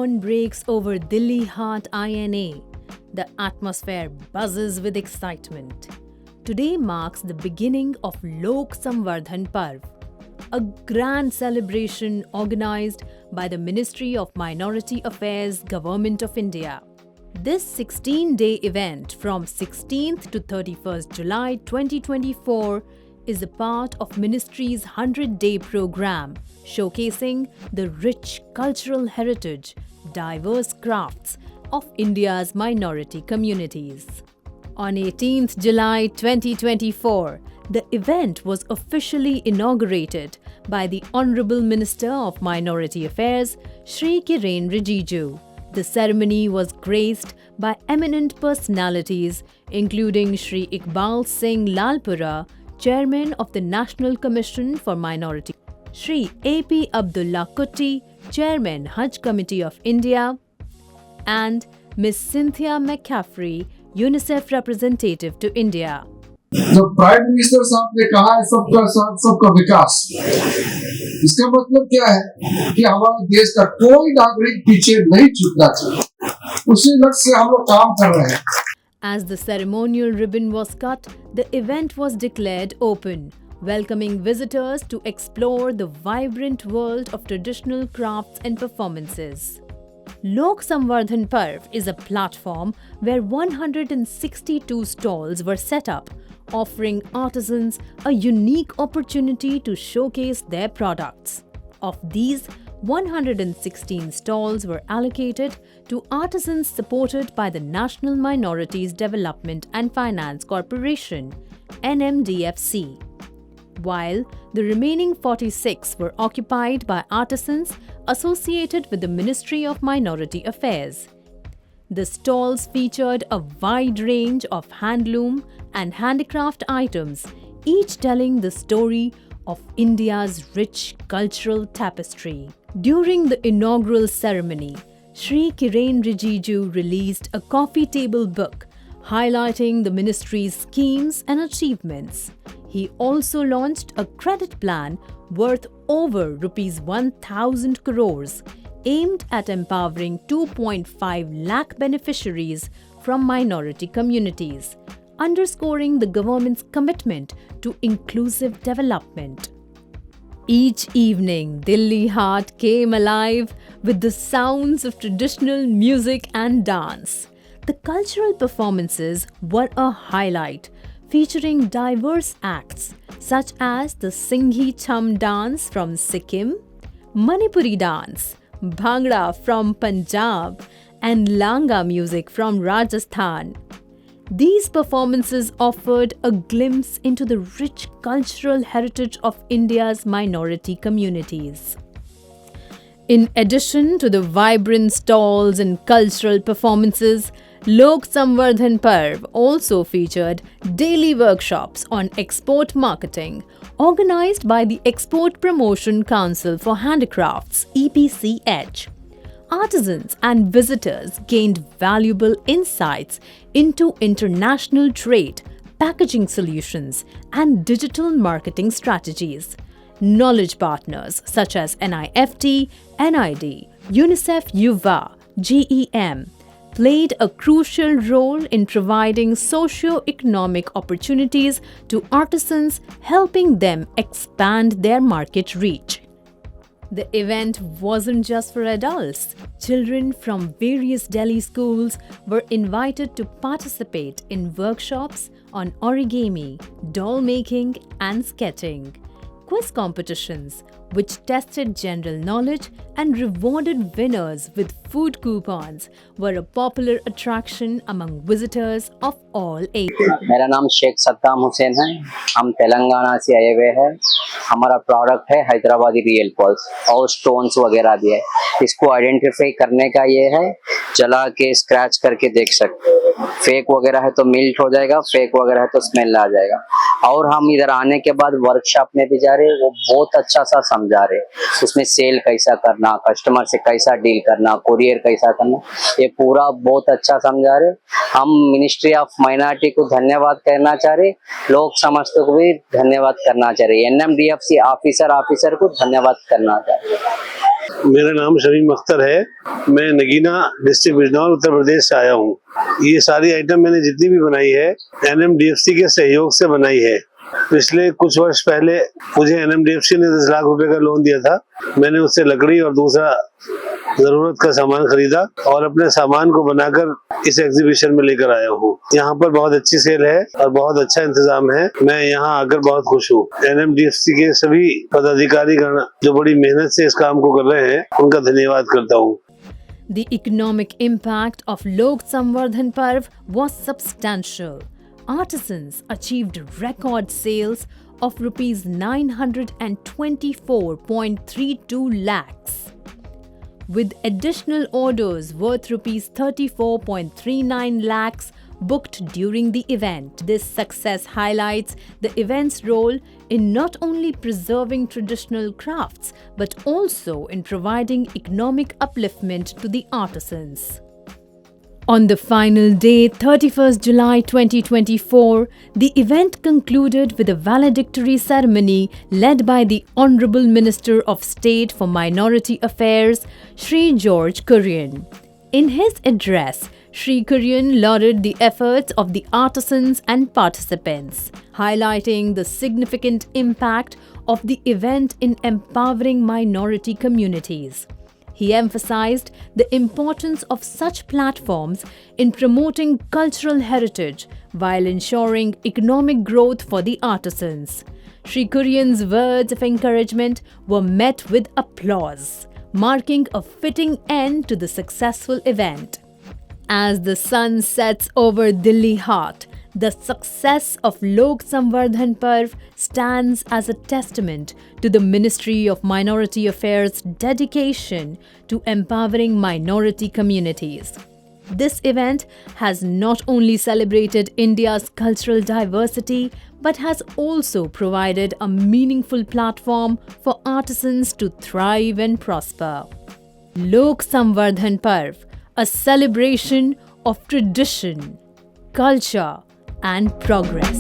dawn breaks over Delhi Haat INA. The atmosphere buzzes with excitement. Today marks the beginning of Lok Samvardhan Parv, a grand celebration organized by the Ministry of Minority Affairs, Government of India. This 16-day event from 16th to 31st July 2024 is a part of Ministry's 100-day program showcasing the rich cultural heritage, diverse crafts of India's minority communities. On 18th July 2024, the event was officially inaugurated by the Honorable Minister of Minority Affairs, Shri Kiren Rijiju. The ceremony was graced by eminent personalities including Shri Iqbal Singh Lalpura, Chairman of the National Commission for Minority, Shri A.P. Abdullah Kutty, Chairman Hajj Committee of India, and Ms. Cynthia McCaffrey, UNICEF representative to India. जो prime minister साहब ने कहा है सबका साथ सबका विकास, इसका मतलब क्या है कि हमारे देश का कोई नागरिक पीछे नहीं छूटना चाहिए। उसी लक्ष्य से हम लोग काम कर रहे हैं। As the ceremonial ribbon was cut, the event was declared open, welcoming visitors to explore the vibrant world of traditional crafts and performances. Lok Samvardhan Parv is a platform where 162 stalls were set up, offering artisans a unique opportunity to showcase their products. Of these, 116 stalls were allocated to artisans supported by the National Minorities Development and Finance Corporation (NMDFC), while the remaining 46 were occupied by artisans associated with the Ministry of Minority Affairs. The stalls featured a wide range of handloom and handicraft items, each telling the story of India's rich cultural tapestry. During the inaugural ceremony, Shri Kiren Rijiju released a coffee table book highlighting the ministry's schemes and achievements. He also launched a credit plan worth over Rs 1,000 crores, aimed at empowering 2.5 lakh beneficiaries from minority communities, underscoring the government's commitment to inclusive development. Each evening, Delhi Haat came alive with the sounds of traditional music and dance. The cultural performances were a highlight, featuring diverse acts such as the Singhi Chham dance from Sikkim, Manipuri dance, Bhangra from Punjab, and Langa music from Rajasthan. These performances offered a glimpse into the rich cultural heritage of India's minority communities. In addition to the vibrant stalls and cultural performances, Lok Samvardhan Parv also featured daily workshops on export marketing, organized by the Export Promotion Council for Handicrafts (EPCH). Artisans and visitors gained valuable insights into international trade, packaging solutions, and digital marketing strategies. Knowledge partners such as NIFT, NID, UNICEF Yuva, GEM played a crucial role in providing socio-economic opportunities to artisans, helping them expand their market reach. The event wasn't just for adults. Children from various Delhi schools were invited to participate in workshops on origami, doll making, and sketching. Quiz competitions, which tested general knowledge and rewarded winners with food coupons, were a popular attraction among visitors of all ages. मेरा नाम शेख सद्दाम हुसैन है। हम तेलंगाना से आए हुए हैं। हमारा product है हैदराबादी रियल पल्स और स्टोन्स वगैरह भी है। इसको आइडेंटिफाई करने का ये है, जला के स्क्रैच करके देख सकते। फेक वगैरह है तो मिल्ट हो जाएगा, फेक वगैरह है तो स्मेल आ जाएगा। और हम इधर आने के बाद वर्कशॉप में भी जा रहे, वो बहुत अच्छा सा समझा रहे। उसमें सेल कैसा करना, कस्टमर से कैसा डील करना, कुरियर कैसा करना, ये पूरा बहुत अच्छा समझा रहे। हम मिनिस्ट्री ऑफ माइनॉरिटी को धन्यवाद कहना चाह रहे, लोग समझते को भी धन्यवाद करना चाह रहे, NMDFC ऑफिसर को धन्यवाद करना चाह रहे। मेरा नाम शमीम अख्तर है। मैं नगीना डिस्ट्रिक्ट बिजनौर उत्तर प्रदेश से आया हूँ। ये सारी आइटम मैंने जितनी भी बनाई है NMDFC के सहयोग से बनाई है। पिछले कुछ वर्ष पहले मुझे NMDFC ने 10 लाख रुपए का लोन दिया था। मैंने उससे लकड़ी और दूसरा जरूरत का सामान खरीदा और अपने सामान को बनाकर इस एग्जीबिशन में लेकर आया हूँ। यहाँ पर बहुत अच्छी सेल है और बहुत अच्छा इंतजाम है। मैं यहाँ आकर बहुत खुश हूँ। NMDFC के सभी पदाधिकारी गण जो बड़ी मेहनत से इस काम को कर रहे हैं, उनका धन्यवाद करता हूँ। The economic impact of Lok Samvardhan Parv was substantial. Artisans achieved record sales of rupees 924.32 lakhs. With additional orders worth rupees 34.39 lakhs booked during the event. This success highlights the event's role in not only preserving traditional crafts but also in providing economic upliftment to the artisans. On the final day, 31st July 2024, the event concluded with a valedictory ceremony led by the Honorable Minister of State for Minority Affairs, Shri George Kurian. In his address, Shri Kurian lauded the efforts of the artisans and participants, highlighting the significant impact of the event in empowering minority communities. He emphasized the importance of such platforms in promoting cultural heritage while ensuring economic growth for the artisans. Shri Kurian's words of encouragement were met with applause, marking a fitting end to the successful event. As the sun sets over Delhi Haat, the success of Lok Samvardhan Parv stands as a testament to the Ministry of Minority Affairs' dedication to empowering minority communities. This event has not only celebrated India's cultural diversity but has also provided a meaningful platform for artisans to thrive and prosper. Lok Samvardhan Parv, a celebration of tradition, culture, and progress.